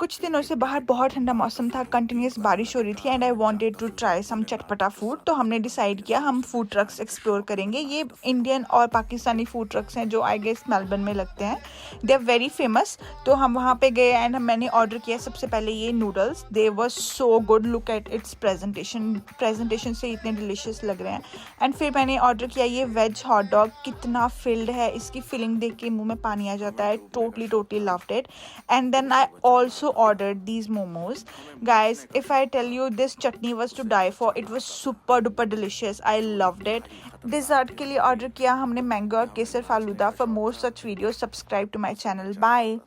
कुछ दिनों से बाहर बहुत ठंडा मौसम था, कंटिन्यूस बारिश हो रही थी and I wanted to try some चटपटा फूड। तो हमने डिसाइड किया हम फूड ट्रक्स एक्सप्लोर करेंगे। ये इंडियन और पाकिस्तानी फूड ट्रक्स हैं जो आई गेस मेलबर्न में लगते हैं। They are very famous. तो हम वहाँ पे गए एंड मैंने ऑर्डर किया सबसे पहले ये noodles. They were so good, look at its presentation से इतने डिलीशियस लग रहे हैं। एंड फिर मैंने ऑर्डर किया ये वेज हॉट डॉग। कितना फिल्ड है, इसकी फिलिंग देख के मुंह में पानी आ जाता है। Totally loved it. And then I also ordered these momos. Guys, if I tell you, this chutney was to die for. It was super duper delicious. I loved it. Dessert के लिए order किया हमने mango और केसर falooda. For more such videos, subscribe to my channel. Bye.